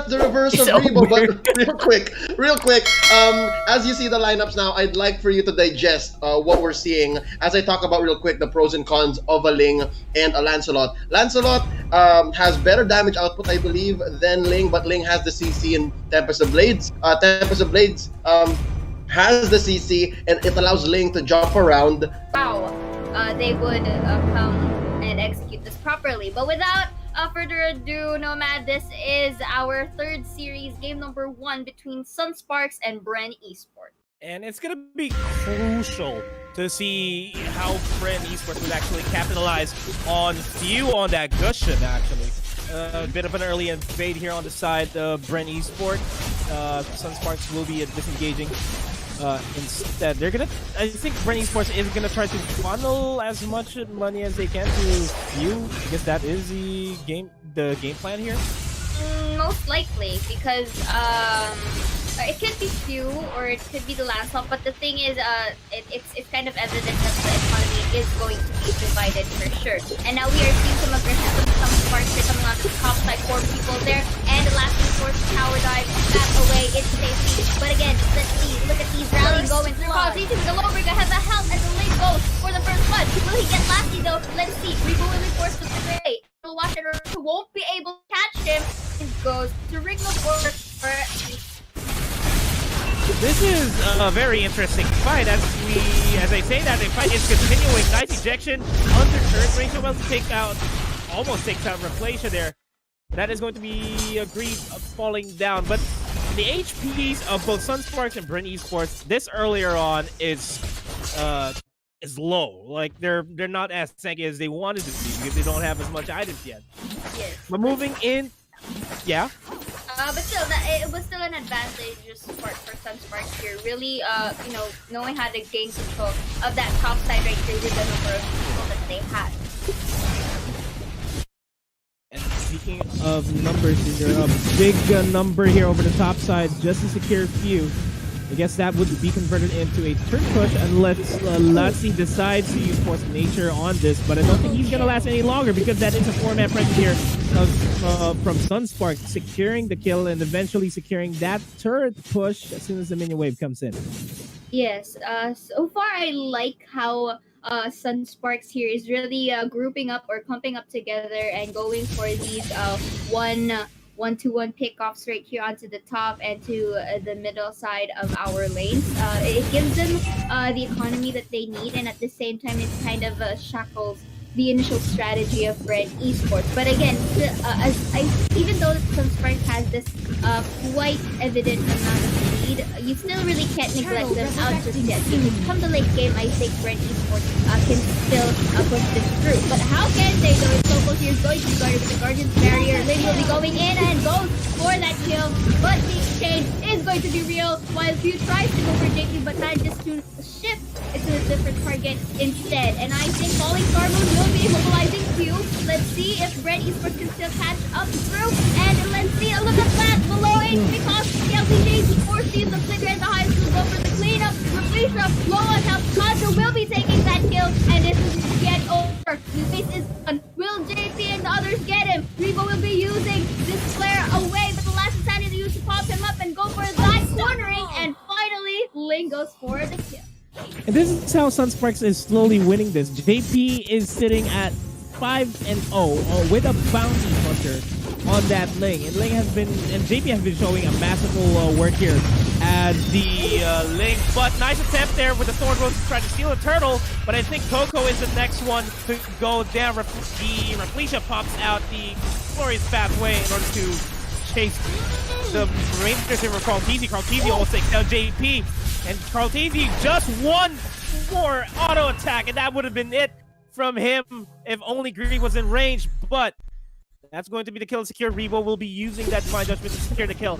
not the reverse of It's Rebo, but over. real quick. As you see the lineups now, I'd like for you to digest what we're seeing as I talk about real quick the pros and cons of a Ling and a Lancelot. Lancelot has better damage output, I believe, than Ling, but Ling has the CC in Tempest of Blades. Tempest of Blades has the CC, and it allows Ling to jump around. How they would come and execute this properly. But without further ado, Nomad, this is our third series, game number 1 between SUNSPARKS and BREN eSports. And it's going to be crucial to see how BREN eSports would actually capitalize on few on that Gushin, actually. A bit of an early invade here on the side of BREN eSports. SUNSPARKS will be disengaging. Instead, I think BREN eSports is gonna try to funnel as much money as they can to few. I guess that is the game plan here. Most likely, because it could be few or it could be the last one. But the thing is, it's kind of evident that the economy is going to be divided for sure. And now we are seeing some aggression from some sparks here coming on the top side, 4 people there, and the last force tower dive back away. It's safety. But again, let's see. Look at these rallies going through. Cosy to the Lowbringer has a help as the lane goes for the first blood. Will he get Lassie though? Let's see. Rebo will be forced to stay. Washer won't be able to catch him. It goes to Ringo for This is a very interesting fight. As I say that, the fight is continuing. Nice ejection under turret. Rachel will almost takes out Replacia there. That is going to be agreed falling down. But the HPs of both SUNSPARKS and BREN eSports this earlier on is low. Like they're not as tanky as they wanted to be because they don't have as much items yet. Yes. But moving in, yeah. But still, it was still an advantage for SUNSPARKS here. Really, knowing how to gain control of that top side right here with the number of people that they had. And speaking of numbers, here a big number here over the top side just to secure few. I guess that would be converted into a turn push unless Lassie decides to use Force of Nature on this, but I don't think he's going to last any longer because that is a 4-man pressure here from SUNSPARKS, securing the kill and eventually securing that turret push as soon as the minion wave comes in. Yes, so far I like how SUNSPARKS here is really grouping up or pumping up together and going for these 1-to-1 pickoffs right here onto the top and to the middle side of our lanes. It gives them the economy that they need, and at the same time it kind of shackles the initial strategy of BREN eSports. But again, even though SUNSPARKS has this quite evident amount of lead, you still really can't neglect them out just yet. Come the late game, I think BREN eSports can still push this through. But how can they though? If Coco here is going to be guarded with the Guardian's Barrier, Lin will be going in and goes for that kill, but the exchange is going to be real while Few tries to go for JP but manages to shift it to a different target instead. And I think Falling Star Moon will be immobilizing Few. Let's see if BREN eSports can still catch up through, and let's see, look at that, below 8 because the LPJ foresees the flicker and the highest will go for the cleanup. Replacia, low on health, Kaja will be taking that kill, and this is yet over. The face is done. Will JP and the others get him? Rebo will be using this flare away, but the last insanity to use to pop him up and go for that cornering, and finally, Ling goes for the kill. And this is how SUNSPARKS is slowly winning this. JP is sitting at 5-0 with a bounty hunter on that Ling. And JP has been showing a masterful work here As the Ling, but nice attempt there with the Thorn Rose to try to steal a turtle, but I think Coco is the next one to go down. The Replicia pops out the glorious pathway in order to chase the Rangers here for Carlteasy. Carlteasy almost takes down JP, and Carlteasy just one more auto attack, and that would have been it from him if only Greedy was in range, but that's going to be the kill secure. Rebo will be using that Divine Judgment to secure the kill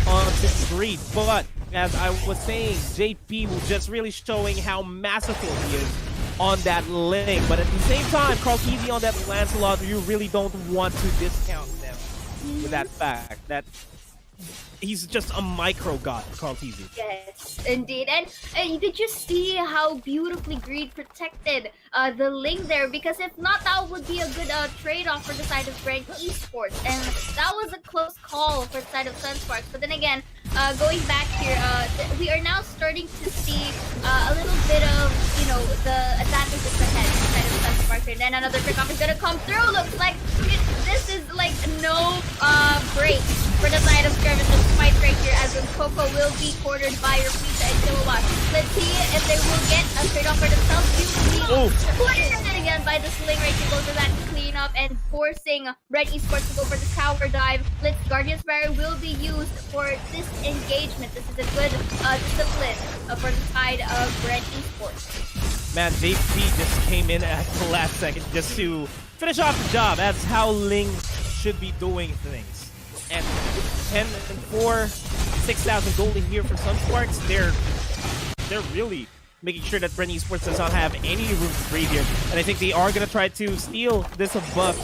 onto Greed. But as I was saying, JP was just really showing how masterful he is on that Ling. But at the same time, Carlteasy on that Lancelot, you really don't want to discount them with that fact that he's just a micro god, Carl TZ. Yes, indeed. And did you see how beautifully Greed protected the link there? Because if not, that would be a good trade-off for the side of BREN Esports. And that was a close call for the side of SUNSPARKS. But then again, going back here, we are now starting to see a little bit of, the advantages ahead for the side of SUNSPARKS. And then another pick-off is going to come through. Looks like this is like no break for the side of Skirmish's fight right here, as when Coco will be quartered by Replita and Kilowatt. Let's see if they will get a trade-off for themselves. Quartered again by the Sling right to go for that cleanup and forcing BREN Esports to go for the tower dive. Guardian's Barrier will be used for this engagement. This is a good discipline for the side of BREN Esports. Man, JP just came in at the last second just to finish off the job. That's how Ling should be doing things. And 10 and 4, 6,000 gold in here for SUNSPARKS. They're really making sure that BREN Esports does not have any room to breathe here. And I think they are going to try to steal this buff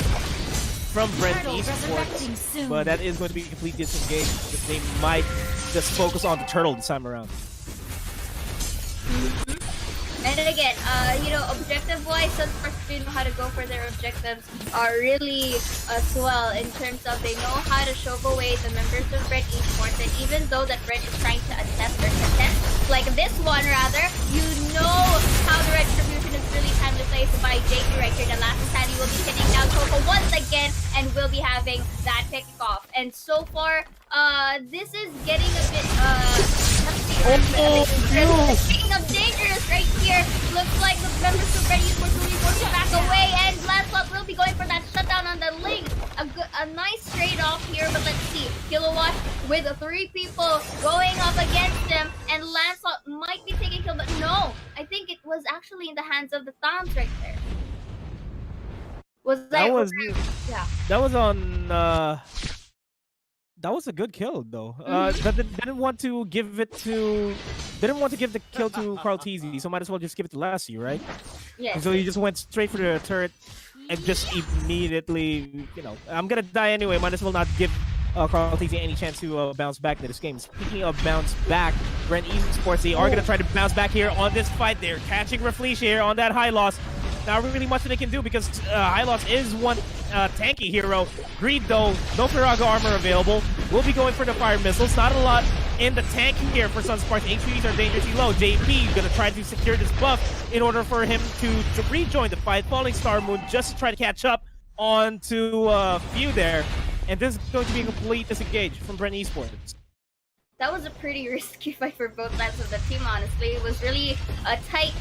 from BREN Esports. But that is going to be a complete disengage, because they might just focus on the turtle this time around. And again, objective-wise, SUNSPARKS do know how to go for their objectives really swell in terms of they know how to shove away the members of BREN Esports. And even though that BREN is trying to attest or contest, like this one rather, you know how the retribution is really time-to-place by JP right here. The last time he will be pinning down Coco once again and will be having that pick-off. And so far, this is getting a bit speaking of dangerous right here, looks like the members of BREN Esports will be forced to back away, and Lancelot will be going for that shutdown on the Ling. A nice trade-off here, but let's see. Kilowatt with 3 people going up against him, and Lancelot might be taking kill, but no, I think it was actually in the hands of the Thons right there. That was a good kill though. Didn't want to give the kill to Carl TZ, so might as well just give it to Lassie, right? Yes. And so he just went straight for the turret and just immediately, I'm gonna die anyway, might as well not give Carl TZ any chance to bounce back to this game. Speaking of bounce back, BREN Esports, they are gonna try to bounce back here on this fight. They're catching Reflecia here on that high loss. Not really much that they can do, because Hylos is one tanky hero. Greed, though, no Firaga armor available. Will be going for the fire missiles. Not a lot in the tank here for SUNSPARKS. HPs are dangerously low. JP going to try to secure this buff in order for him to rejoin the fight. Falling Star Moon just to try to catch up onto Few there. And this is going to be a complete disengage from BREN Esports. That was a pretty risky fight for both sides of the team, honestly. It was really a tight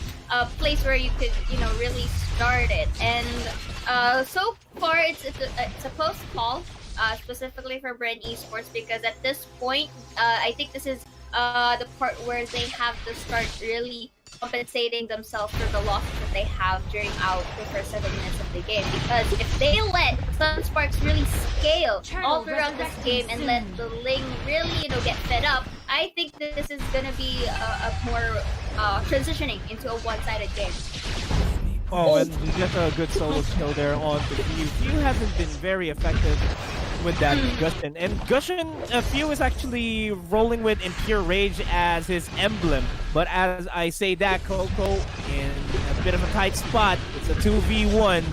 place where you could, really start it. And so far, it's a close call, specifically for BREN Esports, because at this point, I think this is the part where they have to start really compensating themselves for the losses that they have during the first 7 minutes of the game. Because if they let SUNSPARKS really scale all throughout this game and let the Ling really, get fed up, I think that this is gonna be a more transitioning into a one-sided game. Oh, and just a good solo kill there on the Few. Few hasn't been very effective with that Gushin. And Gushin, Few is actually rolling with Impure Rage as his emblem. But as I say that, Coco in a bit of a tight spot. It's a 2v1.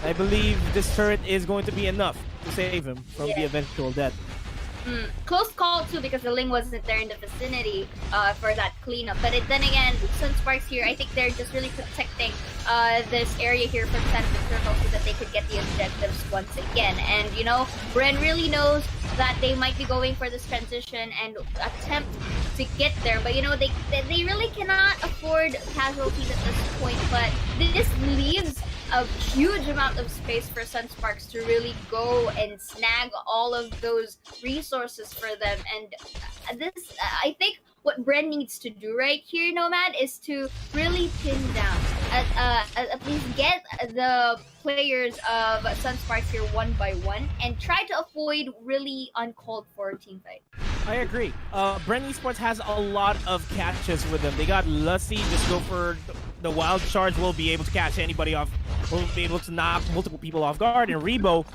I believe this turret is going to be enough to save him from the eventual death. Close call too, because the Ling wasn't there in the vicinity for that cleanup. But then again, SUNSPARKS here, I think they're just really protecting this area here from Central Circle so that they could get the objectives once again. And BREN really knows that they might be going for this transition and attempt to get there. But they really cannot afford casualties at this point. But this leaves a huge amount of space for SUNSPARKS to really go and snag all of those resources for them. And this, I think, what BREN needs to do right here, Nomad, is to really pin down, at least get the players of SUNSPARKS here one by one, and try to avoid really uncalled for team fight. I agree. BREN Esports has a lot of catches with them. They got Lussie, just go for the wild charge, will be able to catch anybody off, will be able to knock multiple people off guard, and Rebo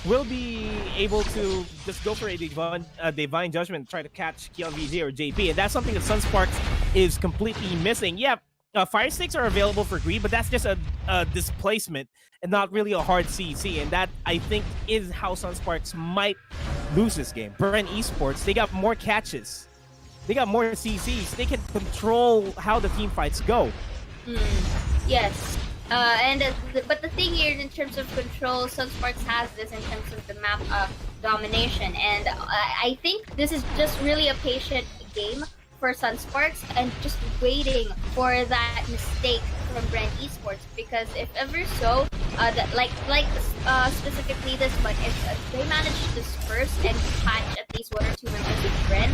will be able to just go for a divine judgment, try to catch KLVJ or JP, and that's something that SUNSPARKS is completely missing. Yeah, fire sticks are available for greed, but that's just a displacement and not really a hard CC, and that I think is how SUNSPARKS might lose this game. BREN Esports, they got more catches, they got more CCs, they can control how the team fights go. Yes. But the thing here, in terms of control, SUNSPARKS has this in terms of the map domination, and I think this is just really a patient game for SUNSPARKS and just waiting for that mistake from BREN Esports, because if ever so, specifically this one, if they manage to disperse and catch at least 1 or 2 members of BREN,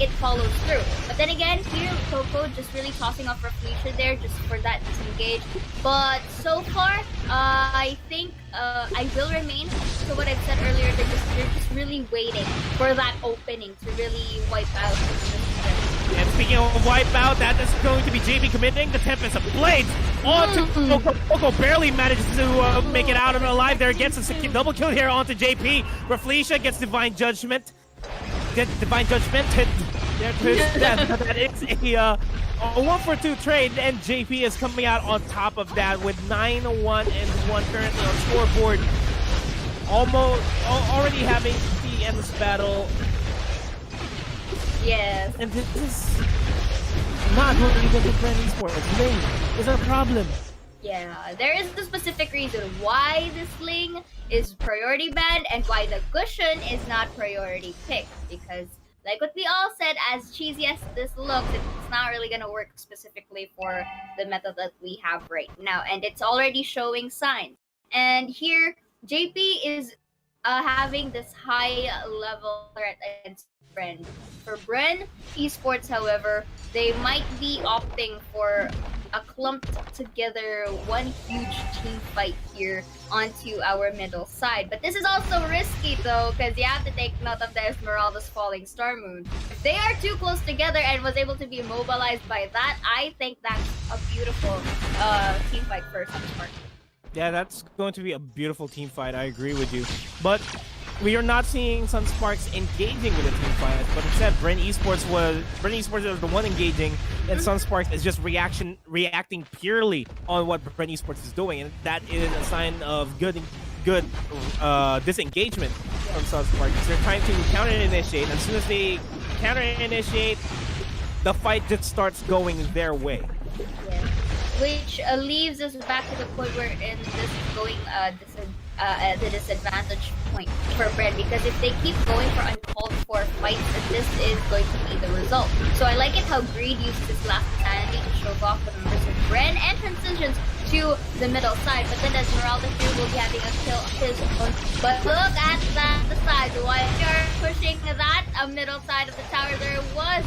it follows through. But then again, here Coco just really tossing off Reflection there just for that disengage. But so far, I think I will remain to what I've said earlier. They're just really waiting for that opening to really wipe out the And speaking of wipeout, that is going to be JP committing the Tempest of Blades onto Coco. Coco barely manages to make it out of alive there. Gets a double kill here onto JP. Reflecia gets Divine Judgment. Divine Judgment. That is a 1-for-2 trade, and JP is coming out on top of that with 9-1 and 1 currently on scoreboard. Already having the endless battle. Yes. And this is not going to be good for BREN Esports. Lane is a problem. Yeah, there is a specific reason why this Ling is priority banned and why the Cushion is not priority picked. Because, like what we all said, as cheesy as this looks, it's not really going to work specifically for the meta that we have right now. And it's already showing signs. And here, JP is having this high level threat against BREN. For BREN Esports, however, they might be opting for a clumped together one huge team fight here onto our middle side. But this is also risky though, because you have to take note of the Esmeralda's Falling Star Moon. If they are too close together and was able to be immobilized by that, I think that's a beautiful team fight for SUNSPARKS. Yeah, that's going to be a beautiful team fight. I agree with you. But we are not seeing SUNSPARKS engaging with the team fight, but instead BREN Esports is the one engaging, and SUNSPARKS is just reacting purely on what BREN Esports is doing, and that is a sign of good disengagement from SUNSPARKS. They're trying to counter-initiate. As soon as they counter-initiate, the fight just starts going their way. Yeah. Which leaves us back to the point where this is going the disadvantage point for BREN, because if they keep going for uncalled for fights, this is going to be the result. So I like it how Greed used his last sanity to show off the members of BREN and transitions to the middle side, but then Esmeralda here will be having a kill of his own. But look at that, the side. While you're pushing that middle side of the tower, there was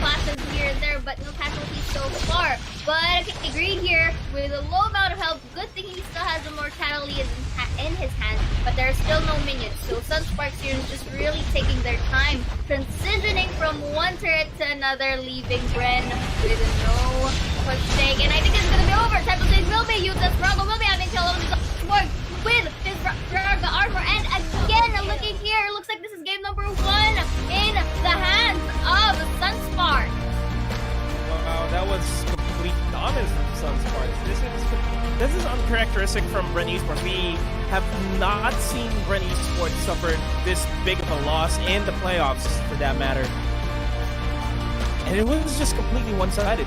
clashes here and there, but no casualties so far. But okay, Greed here with a low amount of health. Good thing he still has Immortality in his hand, but there are still no minions. So SUNSPARKS here is just really taking their time, transitioning from one turret to another, leaving BREN with no pushing. And I think it's gonna be over. Type of will be used. Esmeralda will be having kill of his sword with his Raga armor. And again, looking here, it looks like this is game number 1 in the hands of SUNSPARKS. Wow, that was complete dominance from SUNSPARKS. This is uncharacteristic from BREN Esports. We have not seen BREN Esports suffer this big of a loss in the playoffs, for that matter. And it was just completely one-sided.